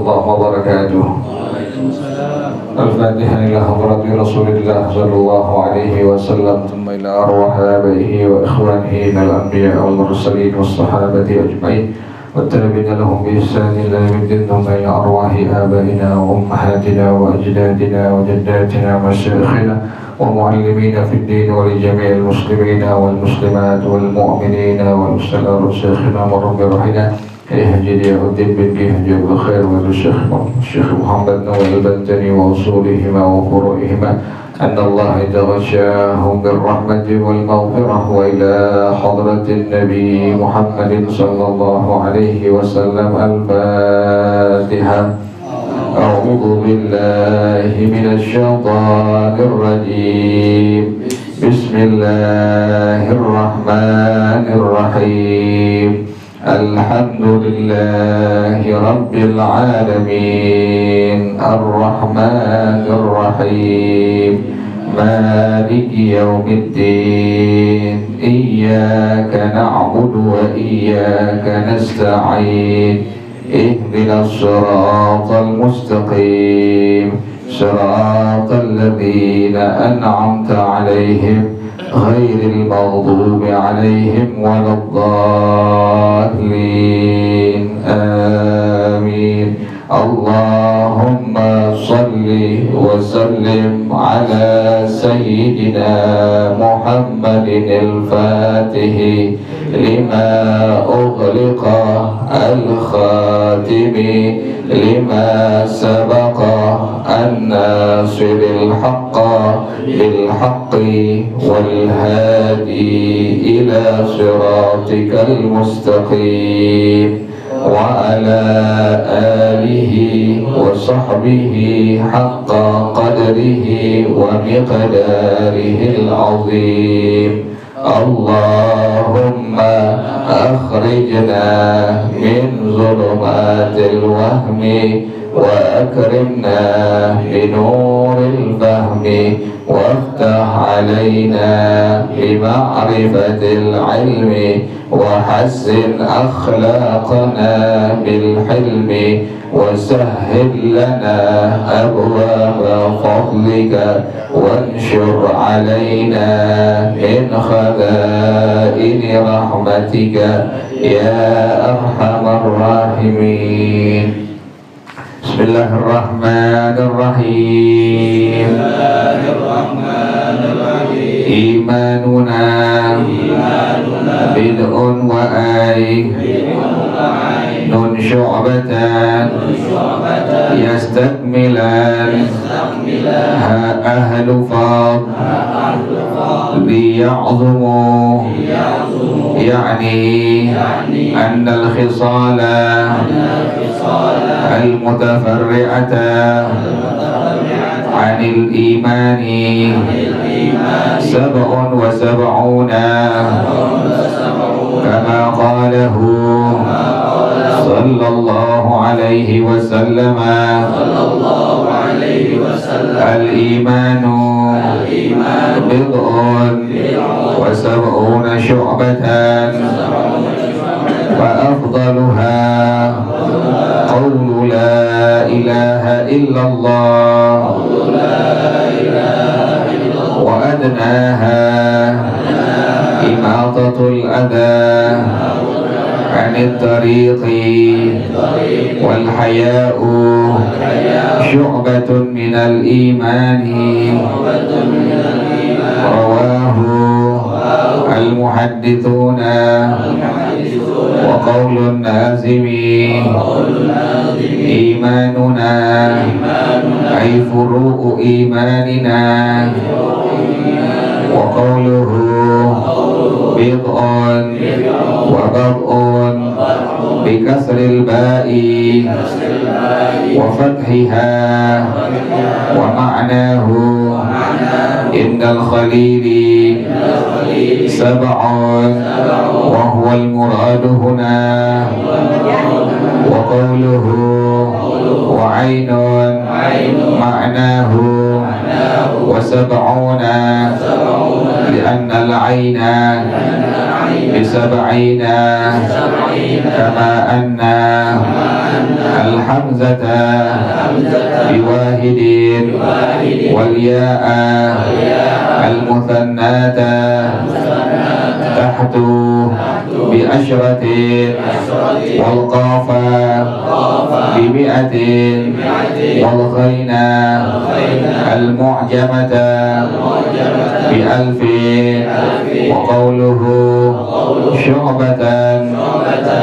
الله وبركاته. الفاتحة إلى حضرة رسول الله صلى الله عليه وسلم، ثم إلى أرواح آبائه وإخوانه من الأنبياء والمرسلين والصحابة أجمعين والتابعين لهم بإحسان إلى يوم الدين، ثم إلى أرواح آبائنا وأمهاتنا وأجدادنا وجداتنا ومشايخنا ومعلمين في الدين ولجميع المسلمين والمسلمات والمؤمنين والمسلمات شيخنا ورب روحنا اهجد يا الدين بن اهجد بالخير والشيخ محمد نوال البنتني وأصولهما وفروعهما أن الله يتغشاهم بالرحمة والمغفرة، وإلى حضرة النبي محمد صلى الله عليه وسلم. الفاتحة. أعوذ بالله من الشيطان الرجيم. بسم الله الرحمن الرحيم. الحمد لله رب العالمين الرحمن الرحيم مالك يوم الدين إياك نعبد وإياك نستعين اهدنا الصراط المستقيم صراط الذين أنعمت عليهم غير المغضوب عليهم ولا الضالين آمين. اللهم صل وسلم على سيدنا محمد الفاتح لما أغلق الخاتم لما سبق الناصر الحق بالحق والهادي إلى صراطك المستقيم وعلى آله وصحبه حق قدره ومقداره العظيم. اللهم أخرجنا من ظلمات الوهم وأكرمنا بنور الفهم وافتح علينا بمعرفة العلم وحسن أخلاقنا بالحلم وسهل لنا أبواب فضلك وانشر علينا من خزائن رحمتك يا أرحم الراحمين. بسم الله الرحمن الرحيم. إيماننا بدء وآي نون شعبتان يستكملان أهل فاض ليعظموا يعني أن الخصال المتفرعة عن الإيمان 77 كما قاله صلى الله عليه وسلم. الإيمان بضع و70 شعبة فأفضلها قول لا إله إلا الله وأدناها إماطة الأذى عن الطريق والحياء شعبة من الإيمان رواه المحدثون وقول النازم إيماننا أي فروع إيماننا. وقوله بضع وبضع بكسر الباء وفتحها ومعناه إن الخليل 7 وهو المراد هنا. وقوله وعين معناه 70 لأن العين ب70 كما أن الحمزة بواحد والياء المثناة تحت بعشرة والقاف بمئة والغين المعجمة بألف وقوله شعبة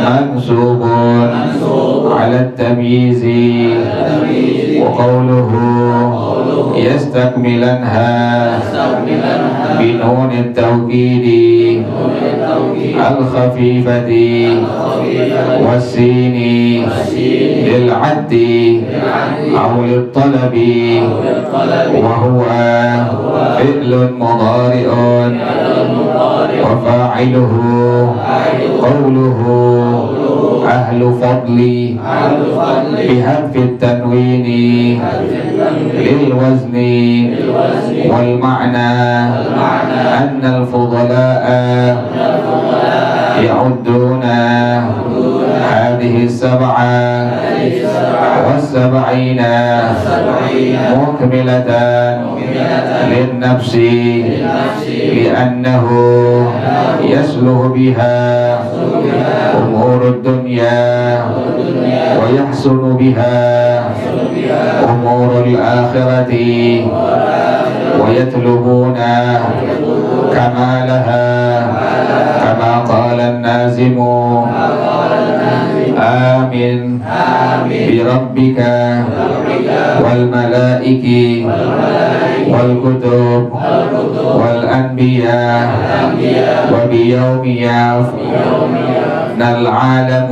منسوب على التمييز وقوله يستكملنها بنون التوكيد الخفيفة والسين للعد أو للطلب وهو فعل مضارع وفاعله قوله أهل فضل بحذف التنوين للوزن والمعنى أن الفضلاء يعدون هذه السبعة والسبعين مكملة للنفس لأنه يسلو بها أمور الدنيا ويحسن بها أمور الآخرة ويطلبون كمالها كما قال النازم آمين بربك والملائكة والكتب والأنبياء وبيوم يفنى العالم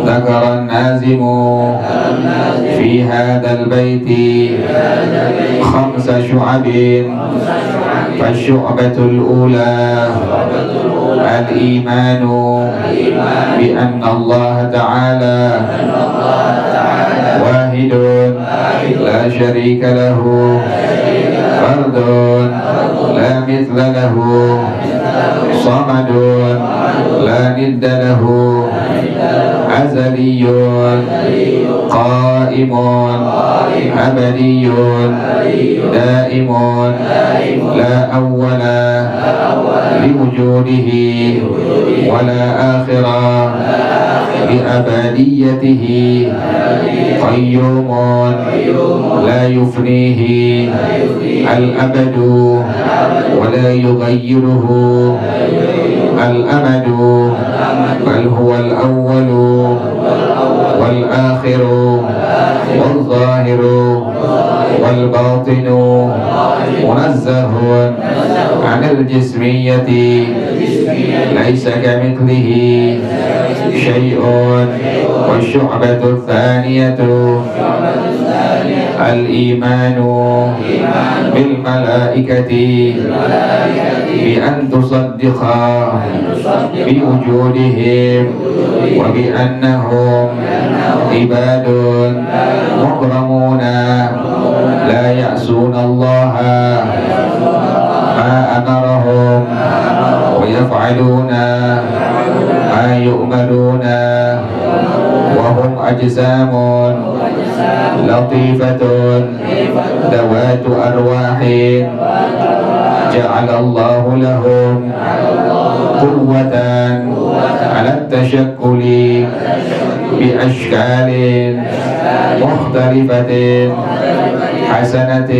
ذكر النازم في هذا البيت 5 شعب فالشعبة الأولى الإيمان بأن الله تعالى واحد لا شريك له فرد لا مثل له صمد لا ند له أزلي قائم أبدي دائم لا أول لوجوده ولا آخر لأبديته قيوم لا يفنيه الأبد ولا يغيره الأمد بل هو الأول والآخر والظاهر والباطن منزه عن الجسمية ليس كمثله شيء والشعبة الثانية الإيمان بالملائكة بأن تصدق بوجودهم وبأنهم عباد مكرمون لا يعصون الله ما أمرهم ويفعلون ما يؤمرون وهم أجسام لطيفة ذوات أرواح جعل الله لهم قوة على التشكل بأشكال مختلفة حسنة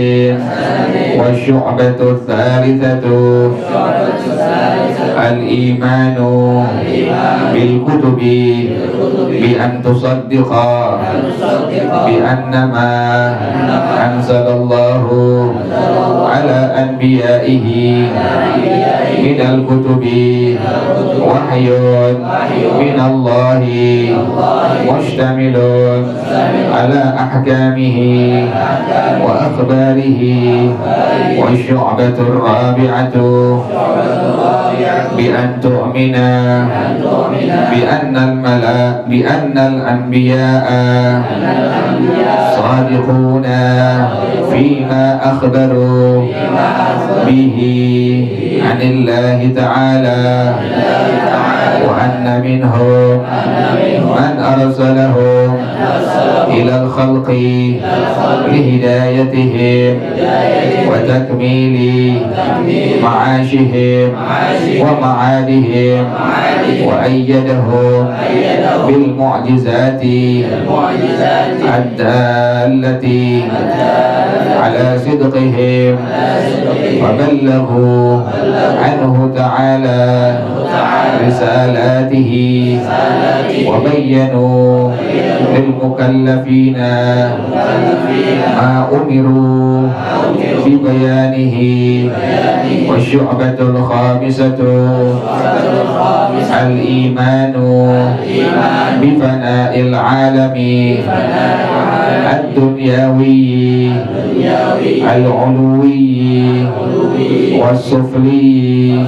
والشعبة الثالثة الإيمان بالكتب بأن تصدق بأن ما أنزل الله على أنبيائه من الكتب وحي من الله مشتمل على أحكامه وأخباره والشعبة الرابعة بأن تؤمن بأن الأنبياء صادقون فيما أخبروا به عن الله تعالى وأن منهم من أرسله إلى الخلق لهدايتهم وتكميل معاشهم ومعادهم وأيدهم بالمعجزات الدالة على صدقهم وبلغوا عنه تعالى رسالاته وبينوا للمكلفين ما أمروا ببيانه. والشعبة الخامسة الإيمان بفناء العالم الدنيوي العلوي والسفلي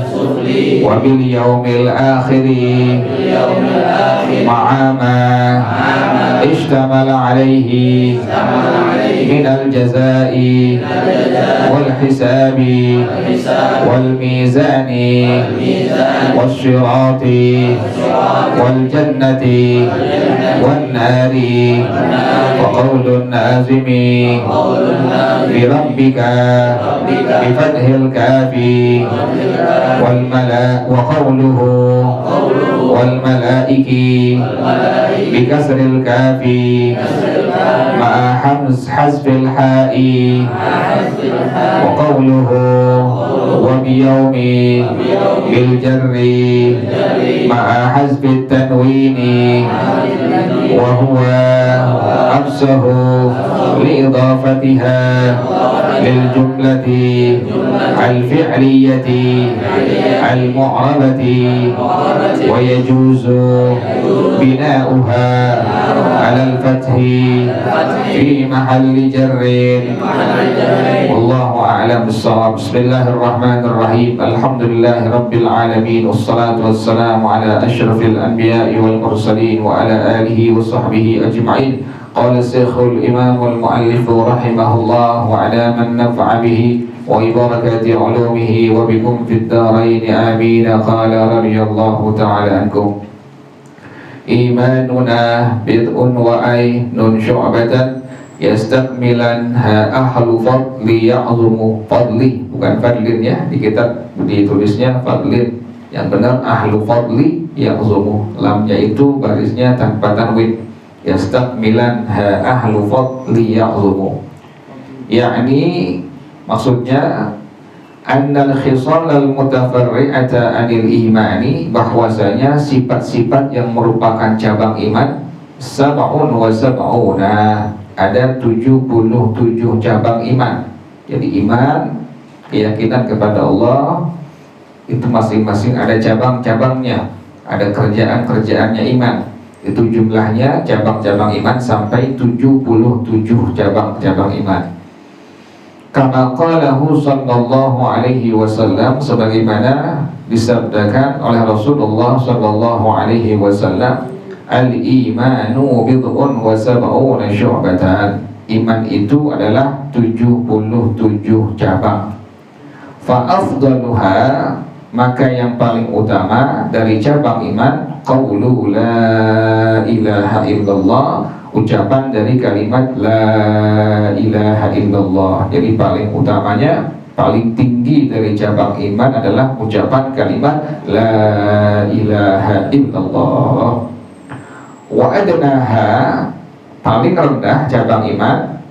وباليوم الآخر مع ما اشتمل عليه من الجزاء والحساب والميزان والصراط والجنة والنار. وقول النازم لربك بفتح الكاف وقوله والملائك بكسر الكاف مع حذف الحاء. وقوله وبيوم بالجر مع حذف التنوين وهو أفسه لإضافتها للجملة الفعلية المعربة ويجوز بناؤها على الفتح في محل جر. والله أعلم بالصواب. بسم الله الرحمن الرحيم. الحمد لله رب العالمين والصلاة والسلام على أشرف الأنبياء والمرسلين وعلى آله وصحبه أجمعين. قال الشيخ الإمام المؤلف رحمه الله وعلى من نفع به وبركات علومه وبكم في الدارين آمين. قال رضي الله تعالى عنكم إيماننا بدء وعين شعبة yastakmilanha ahlu fadli ya'zumu. Fadli bukan fadlin ya, di kitab ditulisnya fadlin, yang benar ahlu fadli ya'zumu, lamnya itu barisnya tanpa tanwin. Yastakmilanha ahlu fadli ya'zumu, yakni maksudnya annal khisalal mutafarri'ata anil imani, bahwasanya sifat-sifat yang merupakan cabang iman sab'un wa sab'una, ada 77 cabang iman. Jadi iman, keyakinan kepada Allah itu masing-masing ada cabang-cabangnya, ada kerjaan-kerjaannya iman. Itu jumlahnya cabang-cabang iman sampai 77 cabang-cabang iman. Kama qalahu sallallahu alaihi wasallam, sebagaimana disabdakan oleh Rasulullah sallallahu alaihi wasallam, al-imanu bid'un wa sab'una syu'batan. Iman itu adalah 77 cabang. Fa afdaluha, maka yang paling utama dari cabang iman, qaulu la ilaha illallah, ucapan dari kalimat la ilaha illallah. Jadi paling utamanya, paling tinggi dari cabang iman adalah ucapan kalimat la ilaha illallah. Wa adnaha, paling rendah cabang iman,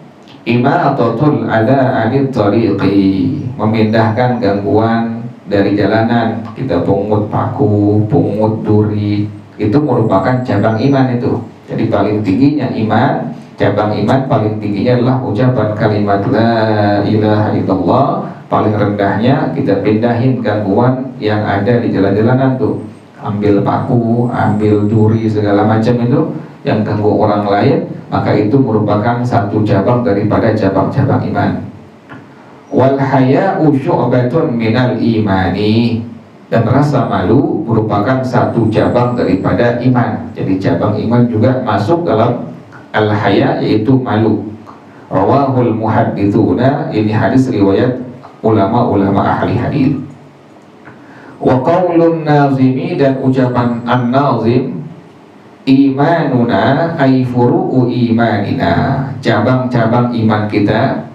imatatul ada anit tariqi, memindahkan gangguan dari jalanan. Kita pungut paku, pungut duri, itu merupakan cabang iman itu. Jadi paling tingginya iman, cabang iman paling tingginya adalah ucapan kalimat la ilaha illallah. Paling rendahnya kita pindahin gangguan yang ada di jalan-jalanan tuh, ambil paku, ambil duri, segala macam itu yang ganggu orang lain, maka itu merupakan satu cabang daripada cabang-cabang iman. Wal haya'u syu'batun minal imani, dan rasa malu merupakan satu cabang daripada iman. Jadi cabang iman juga masuk dalam al-haya, yaitu malu. Rawahul muhadditsuna, ini hadis riwayat ulama-ulama ahli hadis. Wa qaulun nazimi, dan ucapan an-nazim, imanuna ay furu'u imanina, cabang-cabang iman kita.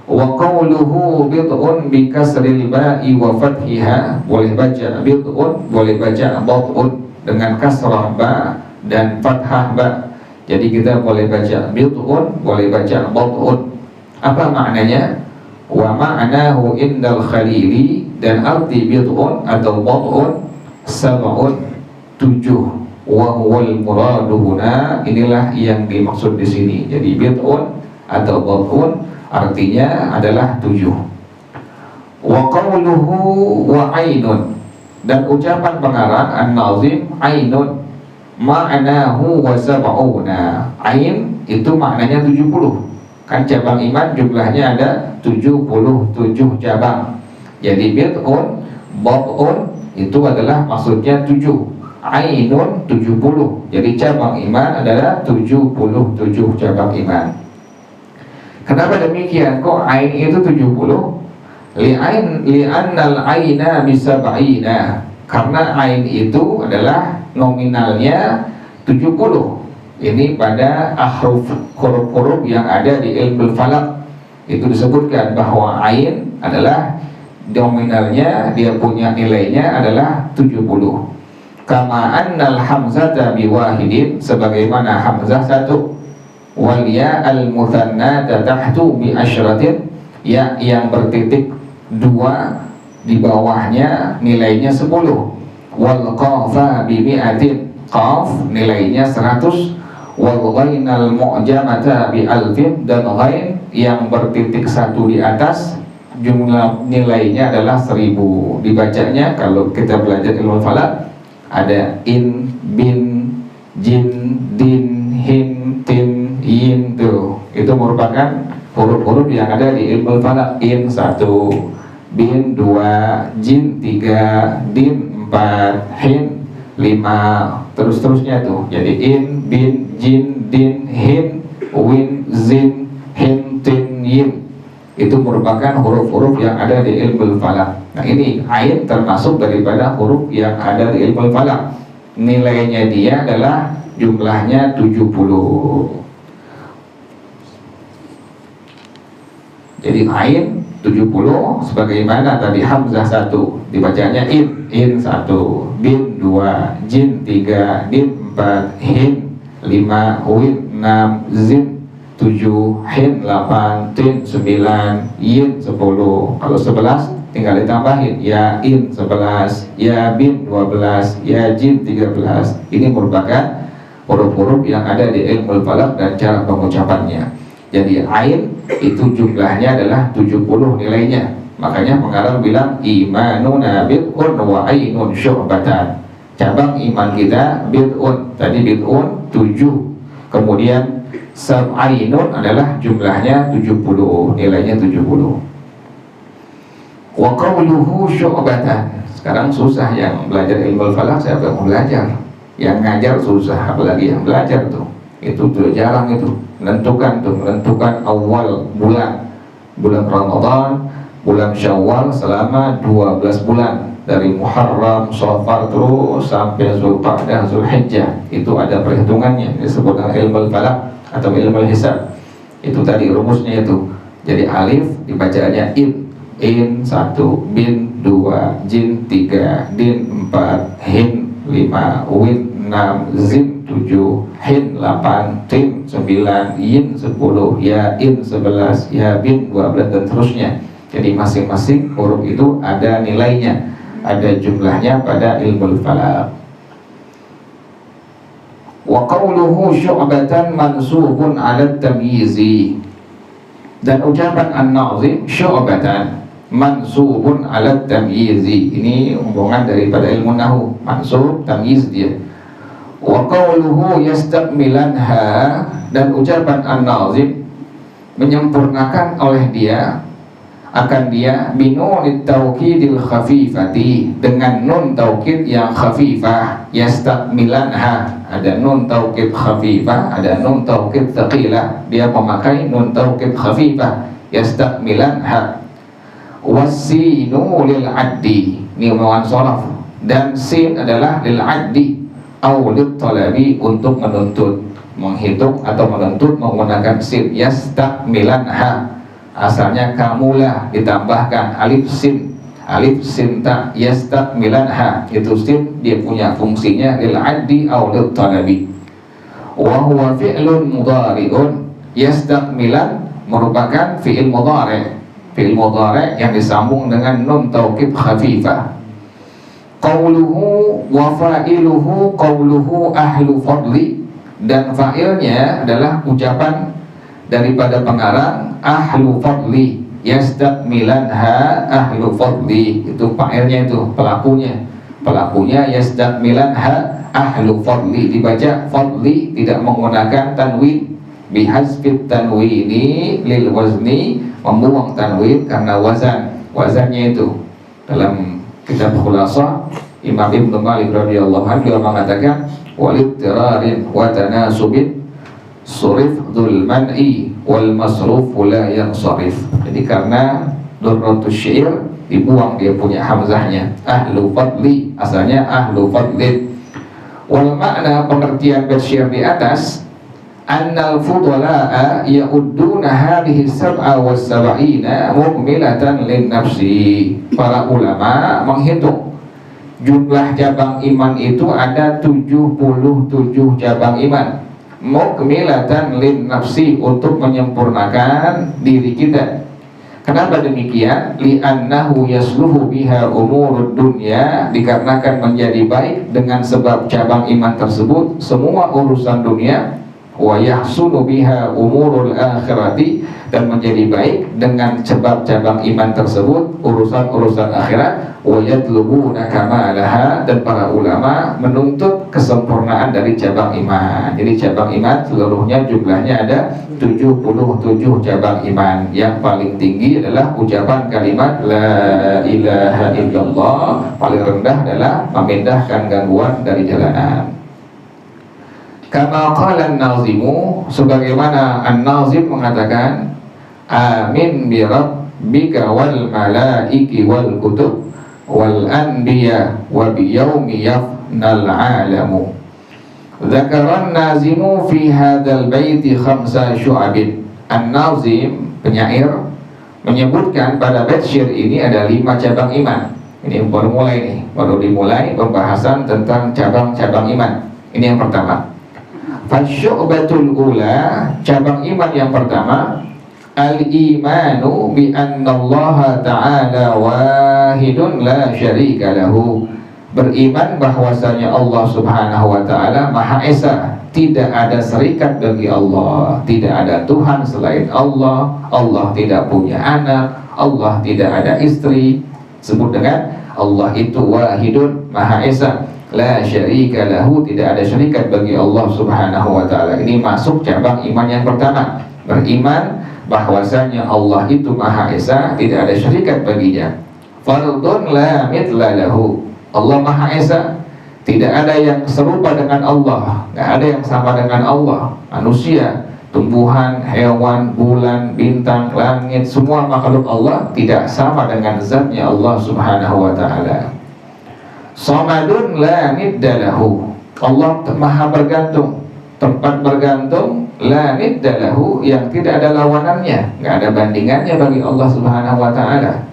Wa qawluhu bid'un bi kasril ba'i wa fathiha, boleh baca bid'un, boleh baca bad'un dengan kasrah ba dan fathah ba. Jadi kita boleh baca bid'un, boleh baca bad'un. Apa maknanya? Wa ma'nahu indal khalili, dan arti bid'un atau bad'un sab'un, 7. Wa huwal muradu huna, inilah yang dimaksud di sini. Jadi bid'un atau bad'un artinya adalah 7. Wa qawluhu wa ainun, dan ucapan pengarang an-nazim ainun ma'nahu wa sab'una. Ain itu maknanya 70. Kan cabang iman jumlahnya ada 77 cabang. Jadi bid'un, bad'un itu adalah maksudnya 7. Ainun 70. Jadi cabang iman adalah 77 cabang iman. Kenapa demikian? Kok ain itu 70? Li'annal aina bisab'ina. Karena ain itu adalah nominalnya 70. Ini pada huruf-huruf yang ada di ilmu falak. Itu disebutkan bahwa ain adalah nominalnya, dia punya nilainya adalah 70. Kama annal hamzata biwahidin, sebagaimana hamzah 1. Wal ya al-muthanna tahtu bi asyratin, ya yang bertitik 2 di bawahnya nilainya 10. Wal qafa bi mi'atin, qaf nilainya 100. Wal ghainal mu'jamata bi alfin, dan ghain yang bertitik 1 di atas jumlah nilainya adalah 1000. Dibacanya kalau kita belajar ilmu falak ada in, bin, jin, din, hin, tin, yin, tuh. Itu merupakan huruf-huruf yang ada di ilmu falak. In 1, bin 2, jin 3, din 4, hin 5, terus-terusnya tuh. Jadi in, bin, jin, din, hin, win, zin, hin, tin, yin. Itu merupakan huruf-huruf yang ada di ilmu falak. Nah ini ain termasuk daripada huruf yang ada di ilmu falak. Nilainya dia adalah jumlahnya 70. Jadi ain 70 sebagaimana tadi hamzah 1 dibacanya in 1, bin 2, jin 3, din 4, hin 5, win 6, zin 7, hin 8, tin 9, yin 10. Kalau 11 tinggal ditambahin ya in 11, ya bin 12, ya jin 13. Ini merupakan huruf-huruf yang ada di ilmu falak dan cara pengucapannya. Jadi ain itu jumlahnya adalah 70 nilainya. Makanya pengarang bilang imanuna bid'un wa ainun syu'batan. Cabang iman kita bid'un, tadi bid'un 7. Kemudian sab'ainun adalah jumlahnya 70, nilainya 70. Wa qawluhu syu'batan. Sekarang susah yang belajar ilmu falak, siapa yang mau belajar? Yang ngajar susah, apalagi yang belajar tuh. Itu tuh jarang itu menentukan awal bulan Ramadan, bulan Syawal selama 12 bulan dari Muharram, Shafar terus sampai Zulqa'dah, Zulhijjah. Itu ada perhitungannya, disebut ilmu falak atau ilmu hisab. Itu tadi rumusnya itu. Jadi alif dibacanya in 1, bin 2, jin 3, din 4, hin 5, win 6, zin 7, hin 8, tin 9, yin 10, ya in 11, ya bin 12, dan terusnya. Jadi masing-masing huruf itu ada nilainya, ada jumlahnya pada ilmu falak. Wa qawluhu syu'batan mansubun 'ala tamyizi. Dan ucapan an-nazim syu'batan mansubun 'ala tamyizi. Ini hubungan daripada ilmu nahwu, mansub tamyiz dia. Wa qawluhu yastakmilanha, dan ucapan an-nazim menyempurnakan oleh dia akan dia binunit taukidil khafifati, dengan nun taukid yang khafifah. Yastakmilanha, ada nun taukid khafifah, ada nun taukid thaqilah. Dia memakai nun taukid khafifah, yastakmilanha. wasinu lil addi, ini omongan sholaf, dan sin adalah lil addi au lit talabi, untuk menuntut, menghitung atau menuntut menggunakan sin. Yastakmilan ha, asalnya kamulah ditambahkan alif sin ta, yastakmilan ha, itu sin dia punya fungsinya lil addi au lit talabi. Wa huwa fi'lun mudhari'un, yastakmilan merupakan fi'il mudhari', fi'il mudhari' yang disambung dengan nun taukid khafifah. Qauluhu wa fa'iluhu qauluhu ahlu fadli, dan fa'ilnya adalah ucapan daripada pengarang ahlu fadli. Yastakmilanha ahlu fadli, itu fa'ilnya, itu pelakunya yastakmilanha ahlu fadli, dibaca fadli tidak menggunakan tanwin, bihazfit tanwini lil wazni, membuang tanwin karena wazannya itu. Dalam kitab Khulasah Imam Ibnu Malik radhiyallahu anhu mengatakan walittirarin wa tanasubin surif dzul man'i wal masruf la yansarif. Jadi karena durratus syair dibuang dia punya hamzahnya, ahlu fadli asalnya ahlu fadlin. Wal makna, pengertian bait syair di atas, annal fudala'a ya'udduna hadhihi sab'a was sab'ina mukmilatan lin nafsi. Para ulama menghitung jumlah cabang iman itu ada 77 cabang iman, mukmilatan lin nafsi, untuk menyempurnakan diri kita. Kenapa demikian? Li'annahu yasluhu biha umurud dunya, dikarenakan menjadi baik dengan sebab cabang iman tersebut semua urusan dunia. Wa yahsunu biha umurul akhirati, dan menjadi baik dengan sebab cabang iman tersebut urusan-urusan akhirat. Wa yatlubuna kamalaha, dan para ulama menuntut kesempurnaan dari cabang iman. Jadi cabang iman seluruhnya jumlahnya ada 77 cabang iman. Yang paling tinggi adalah ucapan kalimat la ilaha illallah, paling rendah adalah memindahkan gangguan dari jalanan. Kama qala an-nazimu, sebagaimana an-nazim mengatakan, amin bi rabbika wal malaiki wal kutub wal anbiya wa bi yaumi yafnal alamu. Dzakara an-nazimu fi hadzal baiti khamsa syu'abin. An-nazim, penyair, menyebutkan pada bait syair ini ada 5 cabang iman. Ini baru dimulai pembahasan tentang cabang-cabang iman. Ini yang pertama. Fasyu'batul ula, cabang iman yang pertama, al-imanu bi annallaha ta'ala wahidun la syarika lahu. Beriman bahwasanya Allah Subhanahu wa taala Maha Esa, tidak ada serikat bagi Allah, tidak ada Tuhan selain Allah. Allah tidak punya anak, Allah tidak ada istri. Sebut dengan Allah itu wahidun, Maha Esa, la syarika lahu, tidak ada syarikat bagi Allah Subhanahu wa taala. Ini masuk cabang iman yang pertama, beriman bahwasanya Allah itu Maha Esa, tidak ada syarikat baginya. Fardun la mithla lahu, Allah Maha Esa, tidak ada yang serupa dengan Allah, nggak ada yang sama dengan Allah. Manusia, tumbuhan, hewan, bulan, bintang, langit, semua makhluk Allah tidak sama dengan zatnya Allah Subhanahu wa taala. Samadun la nidda lahu, Allah Maha bergantung, tempat bergantung, la nidda lahu, yang tidak ada lawanannya, nggak ada bandingannya bagi Allah Subhanahu wa taala.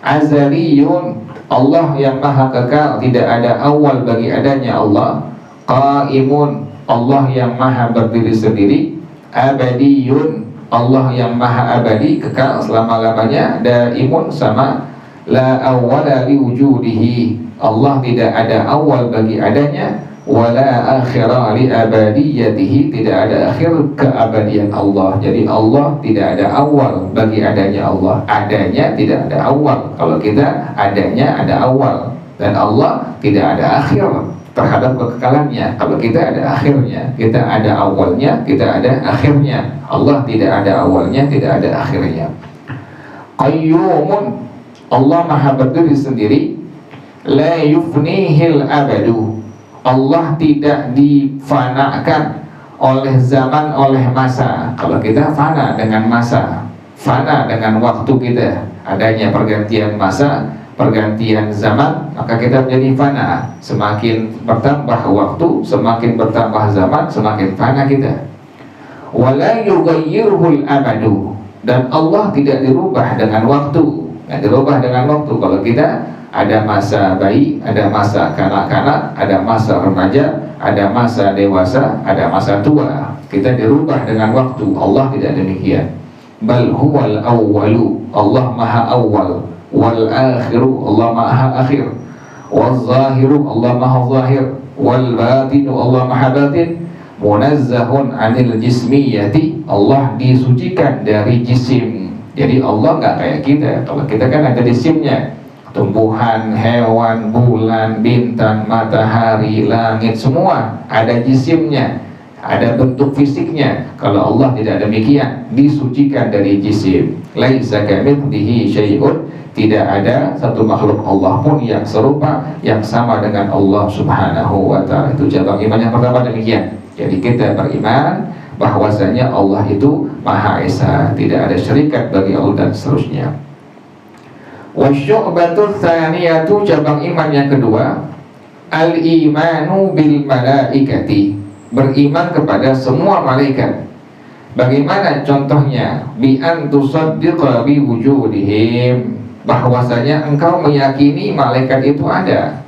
Azaliyun, Allah yang Maha kekal, tidak ada awal bagi adanya Allah. Qaimun, Allah yang Maha berdiri sendiri. Abadiyun, Allah yang Maha abadi, kekal selama-lamanya. Daimun, sama. La awwala li wujudihi, Allah tidak ada awal bagi adanya. Wala akhira li abadiyatihi, tidak ada akhir keabadian Allah. Jadi Allah tidak ada awal bagi adanya Allah, adanya tidak ada awal. Kalau kita adanya ada awal, dan Allah tidak ada akhir terhadap kekekalannya. Kalau kita ada akhirnya, kita ada awalnya, kita ada akhirnya. Allah tidak ada awalnya, tidak ada akhirnya. Qayyumun, Allah Maha berdiri sendiri. La yufnihil abadu, Allah tidak difanakan oleh zaman, oleh masa. Kalau kita fana dengan masa, fana dengan waktu kita, adanya pergantian masa, pergantian zaman, maka kita menjadi fana. Semakin bertambah waktu, semakin bertambah zaman, semakin fana kita. Wala yughayyiruhul amadu, dan Allah tidak dirubah dengan waktu. Nggak dirubah dengan waktu. Kalau kita ada masa bayi, ada masa kanak-kanak, ada masa remaja, ada masa dewasa, ada masa tua. Kita dirubah dengan waktu. Allah tidak demikian. Bal huwal awwalu, Allah maha awal. Wal akhiru, Allah maha akhir. Wal zahiru, Allah maha zahir. Wal batinu, Allah maha batin. Munazzahun anil jismiyati, Allah disucikan dari jisim. Jadi Allah nggak kayak kita. Kalau kita kan ada jisimnya, tumbuhan, hewan, bulan, bintang, matahari, langit, semua ada jisimnya, ada bentuk fisiknya. Kalau Allah tidak demikian, disucikan dari jisim. Laisa kamitslihi syai'un, tidak ada satu makhluk Allah pun yang serupa, yang sama dengan Allah Subhanahu wa ta'ala. Itu cabang iman yang pertama demikian. Jadi kita beriman bahwasanya Allah itu Maha Esa, tidak ada syarikat bagi Allah, dan seterusnya. Wasyu'batul tsaniyatu, cabang iman yang kedua, al-imanu bil malaikati, beriman kepada semua malaikat. Bagaimana contohnya? Bi an tusaddiqa bi wujudihim, bahwasanya engkau meyakini malaikat itu ada.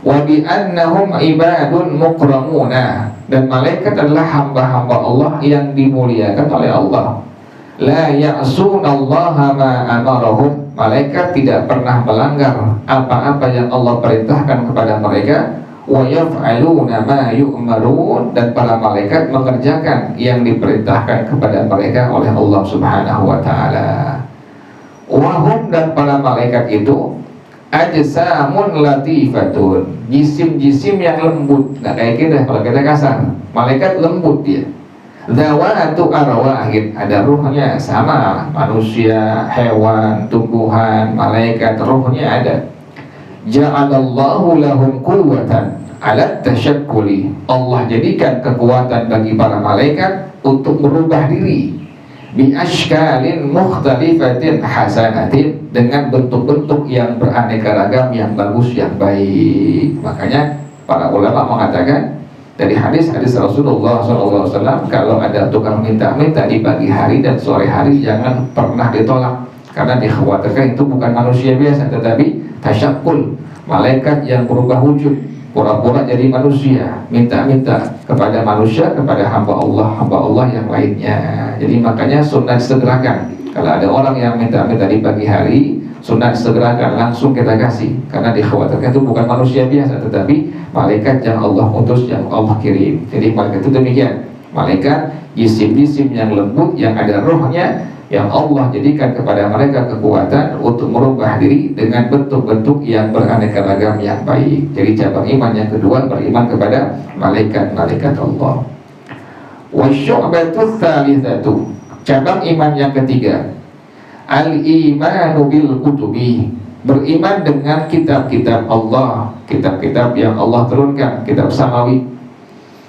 Wa bi annahum ibadun mukramuna, dan malaikat adalah hamba-hamba Allah yang dimuliakan oleh Allah. La ya'sunallaha ma amarahum, malaikat tidak pernah melanggar apa-apa yang Allah perintahkan kepada mereka. Wa yaf'aluna ma yu'marun, dan para malaikat mengerjakan yang diperintahkan kepada mereka oleh Allah Subhanahu wa ta'ala. Wa hum, dan para malaikat itu ajsamun latifatun, jisim-jisim yang lembut. Nggak kayak kita, kalau kita kasar. Malaikat lembut dia. Zawatu arwahin, ada ruhnya, sama manusia, hewan, tumbuhan, malaikat, ruhnya ada. Ja'alallahu lahum quwwatan ala tasyakkuli, Allah jadikan kekuatan bagi para malaikat untuk merubah diri. Bi ashkalin mukhtalifatin hasanatin, dengan bentuk-bentuk yang beraneka ragam, yang bagus, yang baik. Makanya para ulama mengatakan dari hadis-hadis Rasulullah SAW, kalau ada tukang minta-minta di pagi hari dan sore hari, jangan pernah ditolak, karena dikhawatirkan itu bukan manusia biasa, tetapi tasyakul, malaikat yang berubah wujud, pura-pura jadi manusia, minta-minta kepada manusia, kepada hamba Allah yang lainnya. Jadi makanya sunat segerakan. Kalau ada orang yang minta-minta di pagi hari, sunat segerakan, langsung kita kasih, karena dikhawatirkan itu bukan manusia biasa, tetapi malaikat yang Allah utus, yang Allah kirim. Jadi malaikat itu demikian, malaikat jisim-jisim yang lembut, yang ada rohnya, yang Allah jadikan kepada mereka kekuatan untuk merubah diri dengan bentuk-bentuk yang beraneka ragam, yang baik. Jadi cabang iman yang kedua, beriman kepada malaikat-malaikat Allah. Wasyu'batul tsalitsatu, cabang iman yang ketiga, al-imanu bil kutubi, beriman dengan kitab-kitab Allah, kitab-kitab yang Allah turunkan, kitab samawi.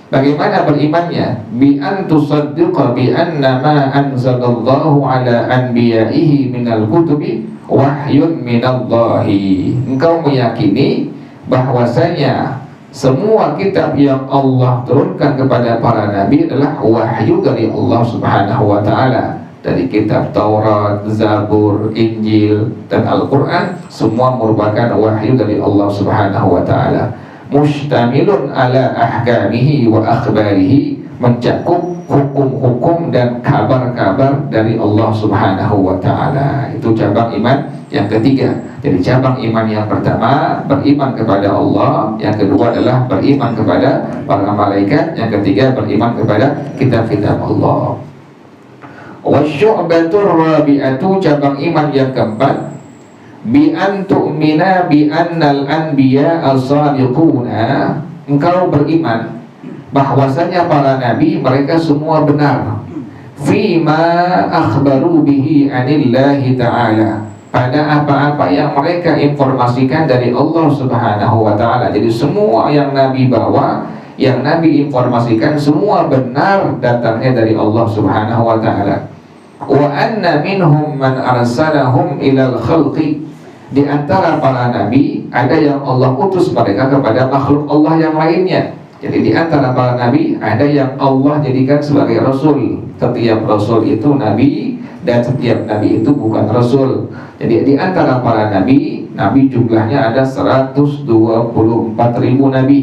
Bagaimana berimannya? Bi an tusaddiqa bi anna ma anzalallahu ala anbiya'ihi minal kutubi wahyun minallahi. Engkau meyakini bahwasanya semua kitab yang Allah turunkan kepada para nabi adalah wahyu dari Allah Subhanahu wa ta'ala. Dari kitab Taurat, Zabur, Injil, dan Al-Quran, semua merupakan wahyu dari Allah Subhanahu wa ta'ala. Mustamilun ala ahkamihi wa akhbarihi, mencakup hukum-hukum dan kabar-kabar dari Allah Subhanahu wa ta'ala. Itu cabang iman yang ketiga. Jadi cabang iman yang pertama, beriman kepada Allah. Yang kedua adalah beriman kepada para malaikat. Yang ketiga, beriman kepada kitab-kitab Allah. Wasyu'batur rabi'atu, cabang iman yang keempat, bi an tu'mina bi annal anbiya as-sadiquna, engkau beriman bahwasanya para nabi mereka semua benar, fima akhbaru bihi anillahi ta'ala, pada apa-apa yang mereka informasikan dari Allah Subhanahu wa ta'ala. Jadi semua yang nabi bawa, yang nabi informasikan, semua benar datangnya dari Allah Subhanahu wa ta'ala. Wa anna minhum man arsalahum ilal khalqi, di antara para nabi ada yang Allah utus mereka kepada makhluk Allah yang lainnya. Jadi di antara para nabi ada yang Allah jadikan sebagai rasul. Setiap rasul itu nabi dan setiap nabi itu bukan rasul. Jadi di antara para nabi, nabi jumlahnya ada 124.000 nabi.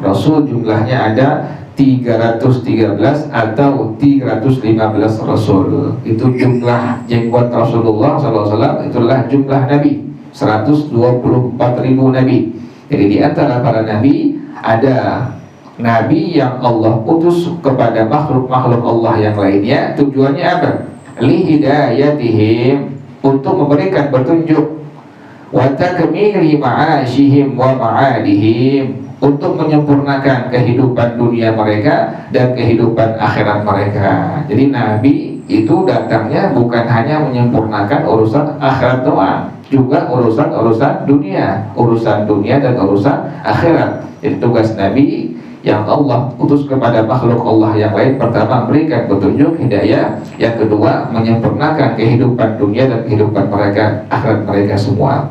Rasul jumlahnya ada 313 atau 315 rasul. Itu jumlah jenggot Rasulullah SAW, itulah jumlah nabi, 124.000 nabi. Jadi di antara para nabi ada nabi yang Allah utus kepada makhluk-makhluk Allah yang lainnya. Tujuannya apa? Lihidayatihim, untuk memberikan petunjuk, wa takmili ma'ashihim wa ma'adihim, untuk menyempurnakan kehidupan dunia mereka dan kehidupan akhirat mereka. Jadi nabi itu datangnya bukan hanya menyempurnakan urusan akhirat doang, juga urusan dunia dan urusan akhirat. Jadi tugas nabi yang Allah utus kepada makhluk Allah yang lain, pertama memberikan petunjuk hidayah, yang kedua menyempurnakan kehidupan dunia dan kehidupan mereka akhirat mereka semua.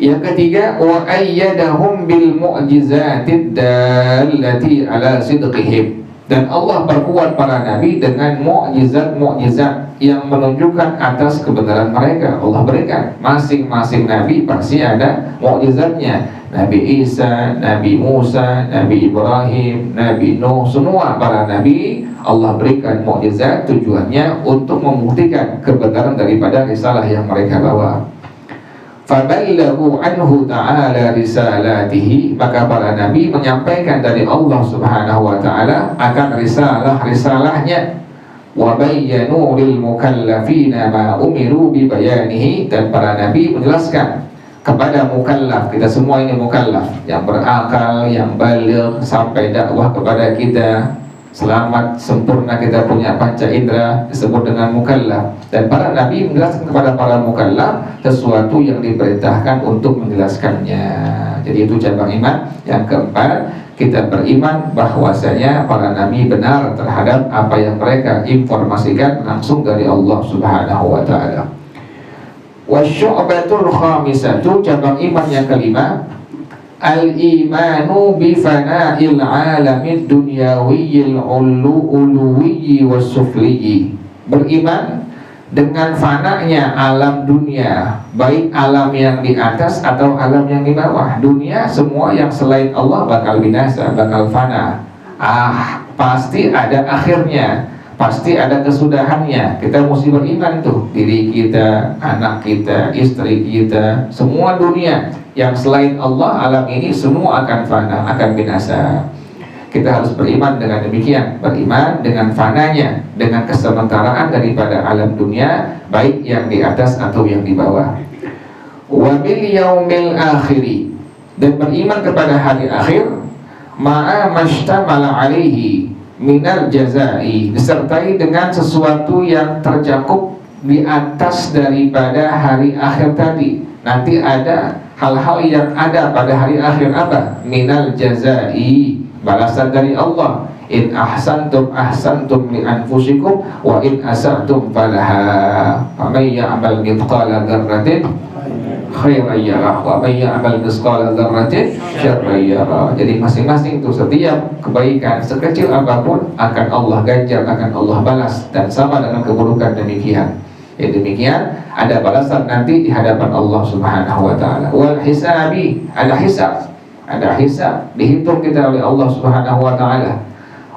Yang ketiga, wa ayyadahum bil mu'jizatid dallati ala sidqihim, dan Allah perkuat para nabi dengan mukjizat-mukjizat yang menunjukkan atas kebenaran mereka. Allah berikan, masing-masing nabi pasti ada mukjizatnya. Nabi Isa, Nabi Musa, Nabi Ibrahim, Nabi Nuh, semua para nabi Allah berikan mukjizat, tujuannya untuk membuktikan kebenaran daripada risalah yang mereka bawa. Fabalaghu anhu ta'ala risalatihi, maka para nabi menyampaikan dari Allah Subhanahu wa ta'ala akan risalahnya. Wa bayyanu lil mukallafina ma umiru bi bayanihi, dan para nabi menjelaskan kepada mukallaf, kita semua ini mukallaf, yang berakal, yang baligh, sampai dakwah kepada kita selamat sempurna, kita punya panca indera, disebut dengan mukallaf. Dan para nabi menjelaskan kepada para mukallaf sesuatu yang diperintahkan untuk menjelaskannya. Jadi itu cabang iman. Yang keempat, kita beriman bahwasanya para nabi benar terhadap apa yang mereka informasikan langsung dari Allah Subhanahu wa ta'ala. Wasyu'batul khamisatu, cabang iman yang kelima, al-imanu bi fana'il alamid dunyawiyil uluwiyyi wassufliyyi, beriman dengan fananya alam dunia, baik alam yang di atas atau alam yang di bawah. Dunia semua yang selain Allah bakal binasa, bakal fana. Pasti ada akhirnya, pasti ada kesudahannya. Kita mesti beriman tuh, diri kita, anak kita, istri kita, semua dunia yang selain Allah, alam ini semua akan fana, akan binasa. Kita harus beriman dengan demikian, beriman dengan fananya, dengan kesementaraan daripada alam dunia, baik yang di atas atau yang di bawah. Wa bil yaumil akhiri, dan beriman kepada hari akhir, ma'a mashtamala alaihi minal jazai, disertai dengan sesuatu yang tercakup di atas daripada hari akhir tadi. Nanti ada hal-hal yang ada pada hari akhir, apa? Minal jazai, balasan dari Allah. In ahsantum ahsantum li anfusikum wa in asatum falaha. Faman ya'mal mithqala dzarratin khairan yarah wa man ya'mal mithqala dzarratin syarran yarah. Jadi masing-masing itu setiap kebaikan sekecil apapun akan Allah ganjar, akan Allah balas, dan sama dengan keburukan demikian. Demikian ada balasan nanti di hadapan Allah Subhanahu wa ta'ala. Wal hisabi, ada hisab, dihitung kita oleh Allah Subhanahu wa ta'ala.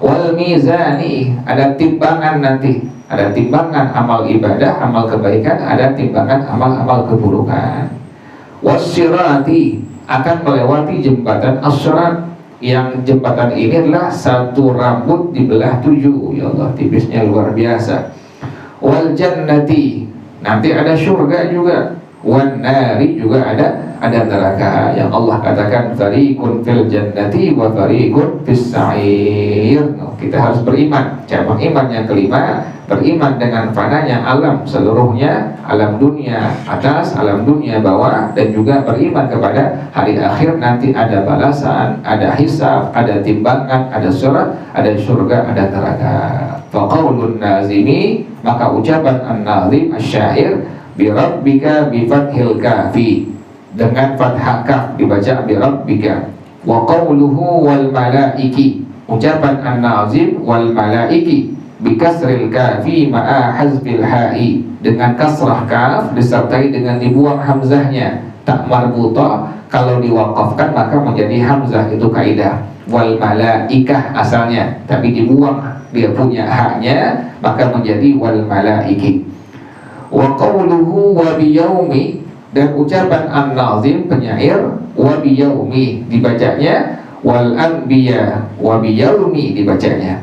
Wal mizani, ada timbangan nanti, ada timbangan amal ibadah, amal kebaikan, ada timbangan amal-amal keburukan. Wassirati, akan melewati jembatan as-sirat, yang jembatan ini adalah satu rambut dibelah 7. Ya Allah, tipisnya luar biasa. Wal jannati, nanti ada surga juga. Wan nari, juga ada neraka, yang Allah katakan fariqun fil jannati wa fariqun fis sa'ir. Kita harus beriman. Cabang iman yang kelima, beriman dengan fananya alam seluruhnya, alam dunia atas, alam dunia bawah, dan juga beriman kepada hari akhir, nanti ada balasan, ada hisab, ada timbangan, ada surat, ada surga, ada neraka. Faqaulun nazimi, maka ucapan an-nazim asyair, bi rabbika bi fathil kafi, dengan fathah kaf dibaca bi rabbika. Wa qauluhu wal malaiki, ucapan an-nazim wal malaiki bi kasril kafi ma'a hazfil ha'i, dengan kasrah kaf disertai dengan dibuang hamzahnya. Tak marbutah, kalau diwaqafkan maka menjadi hamzah, itu kaidah. Wal malaikah asalnya, tapi dibuang, dia punya haknya, maka menjadi wal malaiki. Wa qawluhu wa biyaumi, dan ucapan an-nazim penyair wa biyaumi dibacanya, wal anbiya wa biyaumi dibacanya.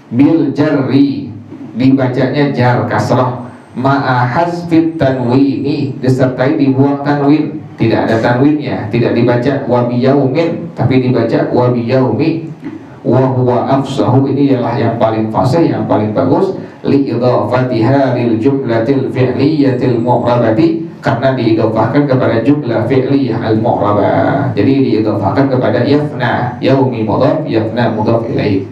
Bil jarri dibacanya jar kasrah, ma'a hasfit tanwini disertai dibuang tanwin, tidak ada tanwinnya, tidak dibaca wa biyaumin tapi dibaca wa biyaumi. Wa huwa afsahu, ini ialah yang paling fasih, yang paling bagus, li idhafatiha lil jumlatil fi'liyatil mu'rabati, karena diidhafahkan kepada jumlah fi'liyah al-mu'rabah. Jadi diidhafahkan kepada yafna, yaumi mudhaf, yafna mudhaf ilaih.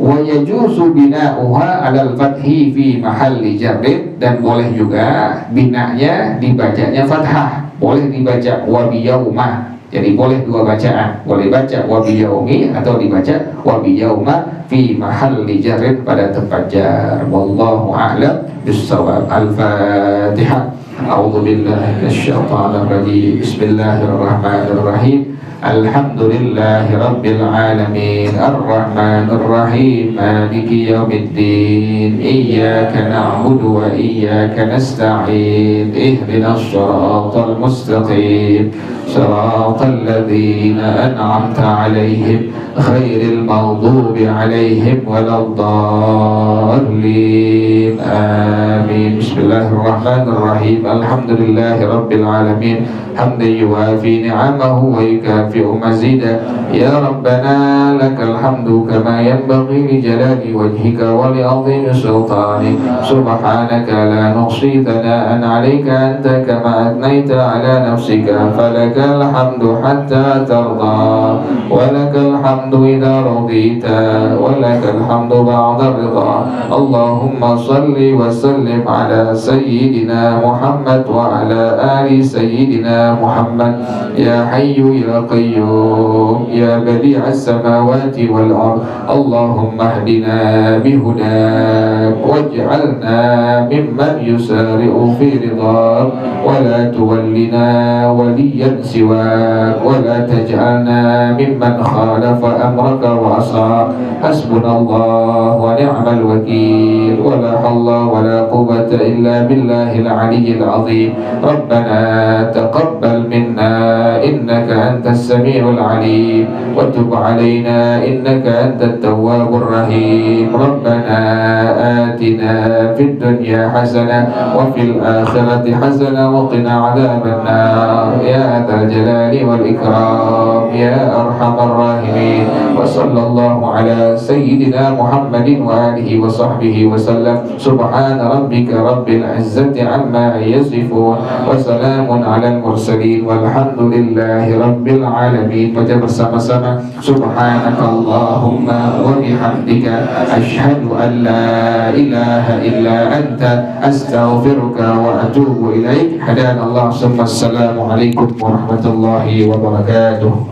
Wa yajuzu bina'uha 'alal fathi fi mahalli jarrin, dan boleh juga binanya dibacanya fathah, boleh dibaca wa biyaumah. Jadi boleh dua bacaan, boleh baca wa biyaumi atau dibaca wa biyauma fi mahalli jarrin, pada tempat jar. Wallahu a'lam bis-shawab. Al-Fatihah. A'udzu billahi minasyaitonir rajim. Bismillahirrahmanirrahim. Alhamdulillahi rabbil alamin, ar-rahmanir rahim, maliki yaumiddin, iyyaka na'budu wa iyyaka nasta'in, ihdinas siratal mustaqim, siratal ladzina an'amta 'alaihim ghairil maghdubi 'alaihim waladdallin. Amin. Bismillahirrahmanirrahim. Alhamdulillahi rabbil alamin, hamdan yuwafi ni'amahu wa yukafi'u mazida. Ya Rabbana lakal hamdu kama yanbaghi li jalali wajhika wa li 'azimi sultanik. Subhanaka la nuhsi thana'an 'alaika anta kama athnayta 'ala nafsika, falakal hamdu hatta tarda, wa lakal hamdu idza radita, wa lakal hamdu ba'da ridha. Allahumma salli wa sallim ala sayyidina Muhammad wa ala ali sayyidina Muhammad. Ya hayyu ya qayyum ya badi'as samawati wal ard, Allahumma hdina bihudak waj'alna mimman yusari'u fi ridhak, wa la tuwallina waliyan siwak, wa la taj'alna mimman khalafa amraka wa asa. Hasbunallah wa ni'mal wakil, wa la hawla wa la quwwata illa billahil aliyyil azim. Rabbana taqabbal minna innaka antas samiul alim, wa tub alaina innaka antat tawwabur rahim. Rabbana atina fid dunya hasanah wa fil akhirati hasanah wa qina adzaban nar, ya dzal jalali wal ikram, ya arhamar rahimin. Wa sallallahu ala sayyidina Muhammadin wa alihi wa sahbihi wa sallam. Subhana rabbika rabbil izzati amma yasifun, wa salamun alal mursalin, walhamdulillahi rabbil alamin. Baca bersama-sama subhanakallahumma wa bihamdika, asyhadu an la ilaha illa anta, astaghfiruka wa atubu ilaik. Hadanallah, assalamu alaikum warahmatullahi wabarakatuh.